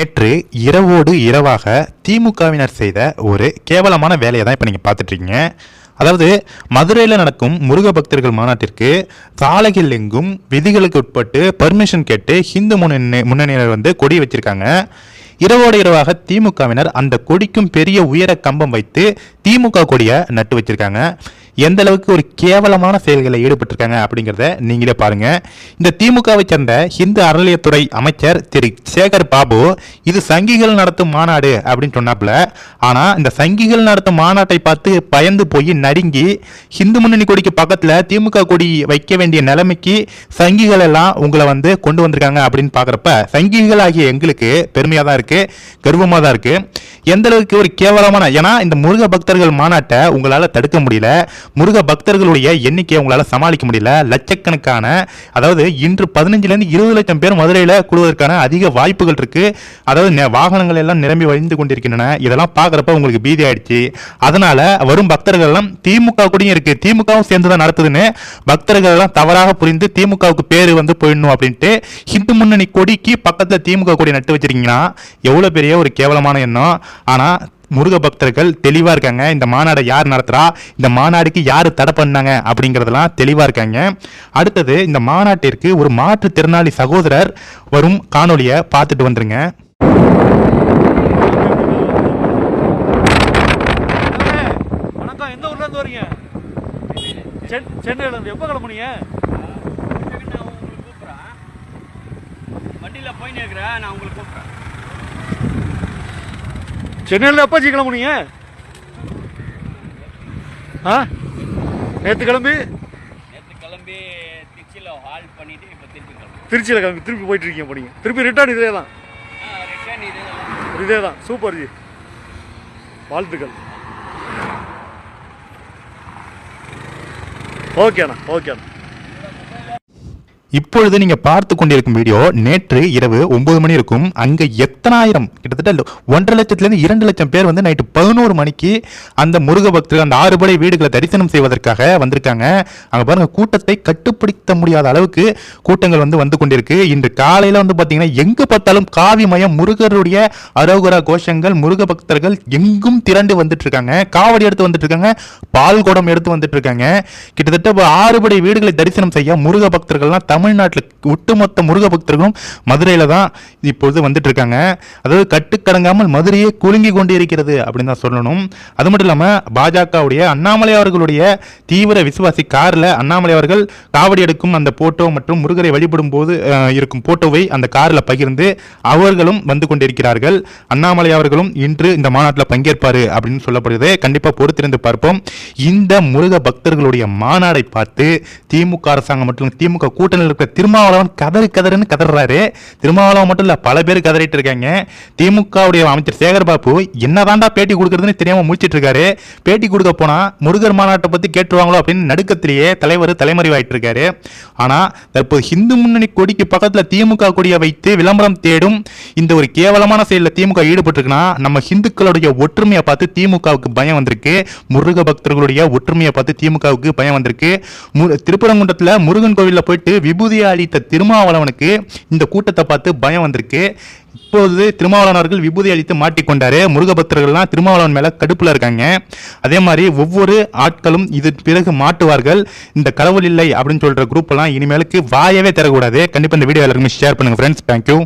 நேற்று இரவோடு இரவாக திமுகவினர் செய்த ஒரு கேவலமான வேலையை தான் இப்போ நீங்கள் பார்த்துட்ருக்கீங்க. அதாவது மதுரையில் நடக்கும் முருக பக்தர்கள் மாநாட்டிற்கு சாலைகள் எங்கும் விதிகளுக்கு உட்பட்டு பர்மிஷன் கேட்டு ஹிந்து முன்னணியினர் வந்து கொடி வச்சிருக்காங்க. இரவோடு இரவாக திமுகவினர் அந்த கொடிக்கும் பெரிய உயர கம்பம் வைத்து திமுக கொடியை நட்டு வச்சிருக்காங்க. எந்த அளவுக்கு ஒரு கேவலமான செயல்களில் ஈடுபட்டிருக்காங்க அப்படிங்கிறத நீங்களே பாருங்க. இந்த திமுகவை சேர்ந்த ஹிந்து அறநிலையத்துறை அமைச்சர் திரு சேகர் பாபு இது சங்கிகள் நடத்தும் மாநாடு அப்படின்னு சொன்னாப்புல. ஆனா இந்த சங்கிகள் நடத்தும் மாநாட்டை பார்த்து பயந்து போய் நடுங்கி ஹிந்து முன்னணி கொடிக்கு பக்கத்துல திமுக கொடி வைக்க வேண்டிய நிலைமைக்கு சங்கிகள் எல்லாம் உங்களை வந்து கொண்டு வந்திருக்காங்க அப்படின்னு பாக்குறப்ப சங்கிகள் ஆகிய எங்களுக்கு பெருமையா தான் இருக்கு, கர்வமா தான் இருக்கு. எந்த அளவுக்கு ஒரு கேவலமான, ஏன்னா இந்த முருக பக்தர்கள் மாநாட்டை உங்களால தடுக்க முடியல, முருக பக்தர்களுடைய எண்ணிக்கையை உங்களால் சமாளிக்க முடியல. லட்சக்கணக்கான, அதாவது இன்று 15 to 20 லட்சம் பேர் மதுரையில் கூடுவதற்கான அதிக வாய்ப்புகள் இருக்கு. அதாவது வாகனங்கள் எல்லாம் நிரம்பி வழிந்து கொண்டிருக்கின்றன. இதெல்லாம் பார்க்குறப்ப உங்களுக்கு பீதி ஆயிடுச்சு. அதனால வரும் பக்தர்கள் எல்லாம் திமுக கூடயும் இருக்கு, திமுகவும் சேர்ந்து தான் நடத்துதுன்னு பக்தர்கள் எல்லாம் தவறாக புரிந்து திமுகவுக்கு பேரு வந்து போயிடணும் அப்படின்ட்டு ஹிந்து முன்னணி கொடிக்கு பக்கத்தில் திமுக கொடி நட்டு வச்சிருக்கீங்கன்னா எவ்வளோ பெரிய ஒரு கேவலமான எண்ணம். ஆனால் முருக பக்தர்கள் தெளிவா இருக்காங்க. இந்த மாநாடை யார் நடத்துறா, இந்த மாநாடுக்கு யார் தடை பண்ணாங்க அப்படிங்கிறதெல்லாம் தெளிவா இருக்காங்க. அடுத்தது இந்த மாநாட்டிற்கு ஒரு மாற்றுத்திறனாளி சகோதரர் வரும் காணொலியை பார்த்துட்டு வந்துருங்க. வணக்கம், எந்த ஊர்ல இருந்து வரீங்க? சென்னையில இருந்து. எப்போ கிளம்புனீங்க? வண்டியில் போயின்னு இருக்கிறேன், நான் உங்களுக்கு கூப்பிட்றேன். சென்னையில் எப்போ கிளம்புனீங்க? நேற்று கிளம்பி திருச்சியில் ஹால் பண்ணிட்டு இப்போ திருச்சியில் கிளம்பி திருப்பி போயிட்டு இருக்கீங்க. போனீங்க திருப்பி ரிட்டர்ன் இதே தான்? இதே தான். சூப்பர் ஜி, வாழ்த்துக்கள். ஓகேண்ணா, ஓகேண்ணா. இப்பொழுது நீங்க பார்த்து கொண்டிருக்கும் வீடியோ நேற்று இரவு 9 மணி இருக்கும். அங்க எத்தனாயிரம், கிட்டத்தட்ட 1.5 லட்சத்திலிருந்து 2 லட்சம் பேர் வந்து நைட்டு 11 மணிக்கு அந்த முருக பக்தர்கள் அந்த 6 படை வீடுகளை தரிசனம் செய்வதற்காக வந்திருக்காங்க. அங்க பாருங்க, கூட்டத்தை கட்டுப்படுத்த முடியாத அளவுக்கு கூட்டங்கள் வந்து கொண்டிருக்கு. இன்று காலையில வந்து பாத்தீங்கன்னா எங்க பார்த்தாலும் காவிமயம் முருகருடைய அரோகரா கோஷங்கள், முருக பக்தர்கள் எங்கும் திரண்டு வந்துட்டு இருக்காங்க. காவடி எடுத்து வந்துட்டு இருக்காங்க, பால் குடம் எடுத்து வந்துட்டு இருக்காங்க. கிட்டத்தட்ட 6 படை வீடுகளை தரிசனம் செய்ய முருக பக்தர்கள்லாம் தமிழ்நாட்டில் ஒட்டுமொத்த முருக பக்தர்களும் மதுரையில தான் இப்பொழுது வந்துட்டு இருக்காங்க. அதாவது கட்டுக்கடங்காமல் மதுரையே குலுங்கி கொண்டு இருக்கிறது அப்படின்னு தான் சொல்லணும். அது மட்டும் இல்லாம பாஜகவுடைய அண்ணாமலை அவர்களுடைய தீவிர விசுவாசி கார்ல அண்ணாமலை அவர்கள் காவடி எடுக்கும் அந்த போட்டோ மற்றும் முருகரை வழிபடும் போது இருக்கும் போட்டோவை அந்த கார்ல பகிர்ந்து அவர்களும் வந்து கொண்டிருக்கிறார்கள். அண்ணாமலை அவர்களும் இன்று இந்த மாநாட்டில் பங்கேற்பாரு அப்படின்னு சொல்லப்படுகிறது. கண்டிப்பா பொறுத்திருந்து பார்ப்போம். இந்த முருக பக்தர்களுடைய மாநாடை பார்த்து திமுக அரசாங்கம் மற்றும் திமுக கூட்டணி திருமாவளவன் கதறுன்னு கதறாரு. திருமாவளவன் மட்டும் இல்ல, பல பேர் கதறிட்டு இருக்காங்க. திமுகவுடைய அமைச்சர் சேகர் பாபு என்னதான்டா பேட்டி கொடுக்கறதுன்னு தெரியாம முடிச்சிட்டு இருக்காரு. பேட்டி கொடுக்க போனா முருகர் மாநாட்டை பத்தி கேட்டுருவாங்களோ அப்படின்னு நடுக்கத்திலேயே தலைமறைவாயிட்டு இருக்காரு. ஆனா தற்போது ஹிந்து முன்னணி கொடிக்கு பக்கத்துல திமுக கொடியை வைத்து விளம்பரம் தேடும் இந்த ஒரு கேவலமான செயலில் திமுக ஈடுபட்டிருக்குன்னா நம்ம ஹிந்துக்களுடைய ஒற்றுமையை பார்த்து திமுகவுக்கு பயம் வந்திருக்கு. முருக பக்தர்களுடைய ஒற்றுமையை பார்த்து திமுகவுக்கு பயம் வந்திருக்கு. திருப்பரங்குன்றத்துல முருகன் கோவில்ல போயிட்டு விபூதியை அளித்த திருமாவளவனுக்கு இந்த கூட்டத்தை பார்த்து பயம் வந்திருக்கு. இப்போது திருமாவளவன் அவர்கள் விபூதி அளித்து மாட்டிக்கொண்டாரு. முருக பக்தர்கள்லாம் திருமாவளவன் மேல கடுப்புல இருக்காங்க. அதே மாதிரி ஒவ்வொரு ஆட்களும் இது பிறகு மாட்டுவார்கள். இந்த கடவுள் இல்லை அப்படின்னு சொல்ற குரூப் எல்லாம் இனிமேலுக்கு வாயவே தரக்கூடாது. கண்டிப்பா இந்த வீடியோ எல்லாருக்குமே ஷேர் பண்ணுங்க ஃப்ரெண்ட்ஸ். தேங்க்யூ.